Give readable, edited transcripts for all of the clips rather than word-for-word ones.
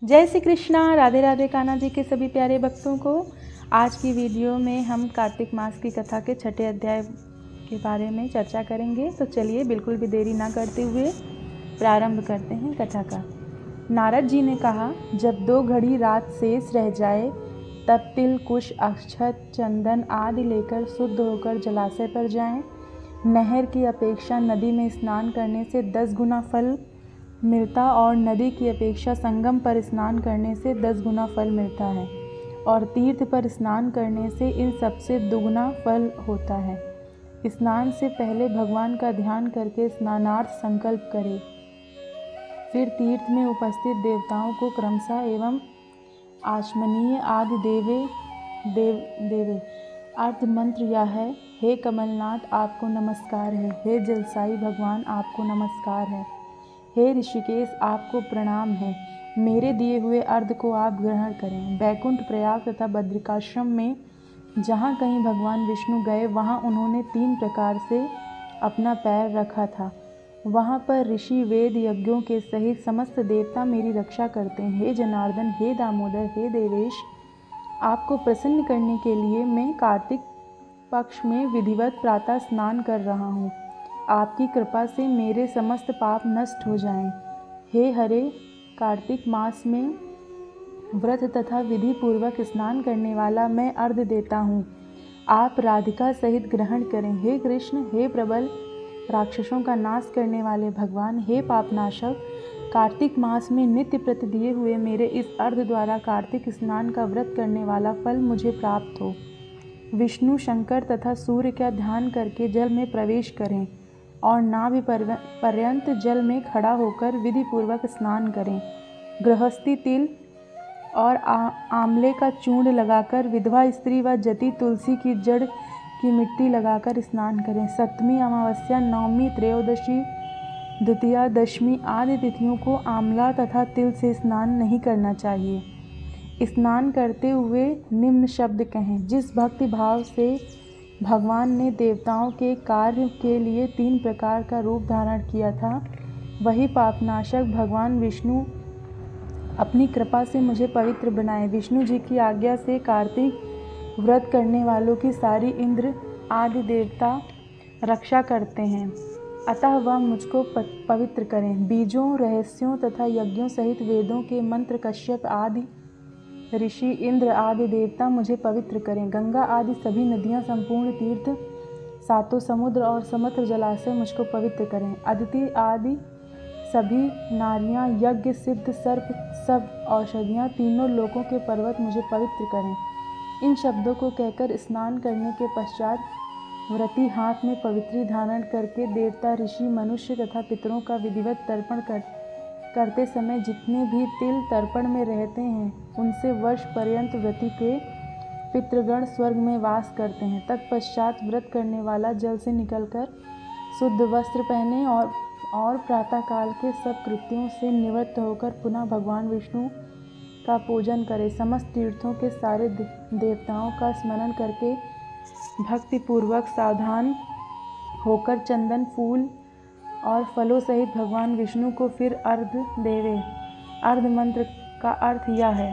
जय श्री कृष्णा। राधे राधे कान्हा जी के सभी प्यारे भक्तों को। आज की वीडियो में हम कार्तिक मास की कथा के 6ठे अध्याय के बारे में चर्चा करेंगे। तो चलिए बिल्कुल भी देरी ना करते हुए प्रारंभ करते हैं कथा का। नारद जी ने कहा, जब 2 घड़ी रात शेष रह जाए तब तिल, कुश, अक्षत, चंदन आदि लेकर शुद्ध होकर जलाशय पर जाएं। नहर की अपेक्षा नदी में स्नान करने से 10 गुना फल मिलता और नदी की अपेक्षा संगम पर स्नान करने से 10 गुना फल मिलता है और तीर्थ पर स्नान करने से इन सबसे दुगुना फल होता है। स्नान से पहले भगवान का ध्यान करके स्नानार्थ संकल्प करें। फिर तीर्थ में उपस्थित देवताओं को क्रमशः एवं आचमनीय आदि देवे। अर्थ मंत्र यह है, हे कमलनाथ आपको नमस्कार है, हे जलसाई भगवान आपको नमस्कार है, हे ऋषिकेश आपको प्रणाम है। मेरे दिए हुए अर्घ को आप ग्रहण करें। बैकुंठ, प्रयाग तथा बद्रिकाश्रम में जहाँ कहीं भगवान विष्णु गए वहाँ उन्होंने 3 प्रकार से अपना पैर रखा था। वहाँ पर ऋषि वेद यज्ञों के सहित समस्त देवता मेरी रक्षा करते हैं। हे जनार्दन, हे दामोदर, हे देवेश, आपको प्रसन्न करने के लिए मैं कार्तिक पक्ष में विधिवत प्रातः स्नान कर रहा हूँ। आपकी कृपा से मेरे समस्त पाप नष्ट हो जाएं। हे हरे, कार्तिक मास में व्रत तथा विधि पूर्वक स्नान करने वाला मैं अर्घ देता हूँ। आप राधिका सहित ग्रहण करें। हे कृष्ण, हे प्रबल राक्षसों का नाश करने वाले भगवान, हे पापनाशक, कार्तिक मास में नित्य प्रति दिए हुए मेरे इस अर्घ द्वारा कार्तिक स्नान का व्रत करने वाला फल मुझे प्राप्त हो। विष्णु, शंकर तथा सूर्य का ध्यान करके जल में प्रवेश करें और नाभि पर्यंत जल में खड़ा होकर विधि पूर्वक स्नान करें। गृहस्थी तिल और आंवले का चूर्ण लगाकर, विधवा स्त्री व जति तुलसी की जड़ की मिट्टी लगाकर स्नान करें। सप्तमी, अमावस्या, नवमी, त्रयोदशी, द्वितीया, दशमी आदि तिथियों को आंवला तथा तिल से स्नान नहीं करना चाहिए। स्नान करते हुए निम्न शब्द कहें, जिस भक्ति भाव से भगवान ने देवताओं के कार्य के लिए 3 प्रकार का रूप धारण किया था, वही पापनाशक भगवान विष्णु अपनी कृपा से मुझे पवित्र बनाए। विष्णु जी की आज्ञा से कार्तिक व्रत करने वालों की सारी इंद्र आदि देवता रक्षा करते हैं, अतः वह मुझको पवित्र करें। बीजों, रहस्यों तथा यज्ञों सहित वेदों के मंत्र कश्यप आदि ऋषि, इंद्र आदि देवता मुझे पवित्र करें। गंगा आदि सभी नदियाँ, संपूर्ण तीर्थ, 7 समुद्र और समस्त जलाशय मुझको पवित्र करें। अदिति आदि सभी नारियाँ, यज्ञ, सिद्ध, सर्प, सब औषधियाँ, तीनों लोकों के पर्वत मुझे पवित्र करें। इन शब्दों को कहकर स्नान करने के पश्चात व्रती हाथ में पवित्री धारण करके देवता, ऋषि, मनुष्य तथा पितरों का विधिवत तर्पण करते समय जितने भी तिल तर्पण में रहते हैं उनसे वर्ष पर्यंत व्रती के पितृगण स्वर्ग में वास करते हैं। तत्पश्चात व्रत करने वाला जल से निकलकर शुद्ध वस्त्र पहने और प्रातःकाल के सब कृत्यों से निवृत्त होकर पुनः भगवान विष्णु का पूजन करे। समस्त तीर्थों के सारे देवताओं का स्मरण करके भक्तिपूर्वक सावधान होकर चंदन, फूल और फलों सहित भगवान विष्णु को फिर अर्घ देवे। अर्घ मंत्र का अर्थ यह है,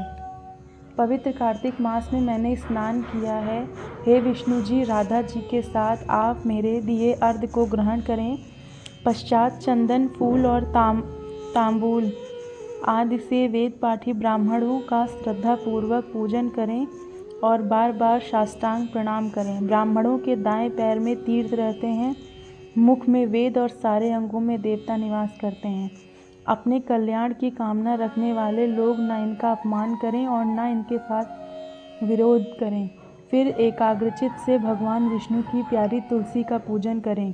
पवित्र कार्तिक मास में मैंने स्नान किया है। हे विष्णु जी, राधा जी के साथ आप मेरे दिए अर्घ को ग्रहण करें। पश्चात चंदन, फूल और तांबूल आदि से वेद पाठी ब्राह्मणों का श्रद्धापूर्वक पूजन करें और बार बार साष्टांग प्रणाम करें। ब्राह्मणों के दाएं पैर में तीर्थ रहते हैं, मुख में वेद और सारे अंगों में देवता निवास करते हैं। अपने कल्याण की कामना रखने वाले लोग न इनका अपमान करें और न इनके साथ विरोध करें। फिर एकाग्रचित से भगवान विष्णु की प्यारी तुलसी का पूजन करें,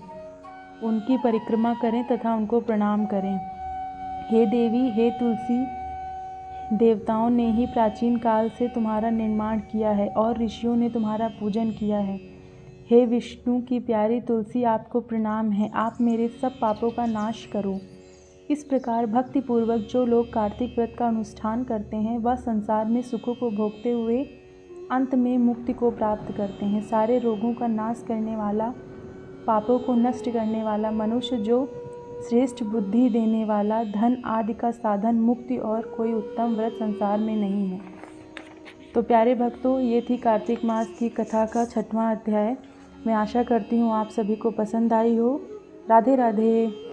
उनकी परिक्रमा करें तथा उनको प्रणाम करें। हे देवी, हे तुलसी, देवताओं ने ही प्राचीन काल से तुम्हारा निर्माण किया है और ऋषियों ने तुम्हारा पूजन किया है। हे विष्णु की प्यारी तुलसी, आपको प्रणाम है, आप मेरे सब पापों का नाश करो। इस प्रकार भक्तिपूर्वक जो लोग कार्तिक व्रत का अनुष्ठान करते हैं वह संसार में सुखों को भोगते हुए अंत में मुक्ति को प्राप्त करते हैं। सारे रोगों का नाश करने वाला, पापों को नष्ट करने वाला मनुष्य जो श्रेष्ठ बुद्धि देने वाला, धन आदि का साधन, मुक्ति और कोई उत्तम व्रत संसार में नहीं है। तो प्यारे भक्तों, ये थी कार्तिक मास की कथा का 6वां अध्याय। मैं आशा करती हूँ आप सभी को पसंद आई हो। राधे राधे।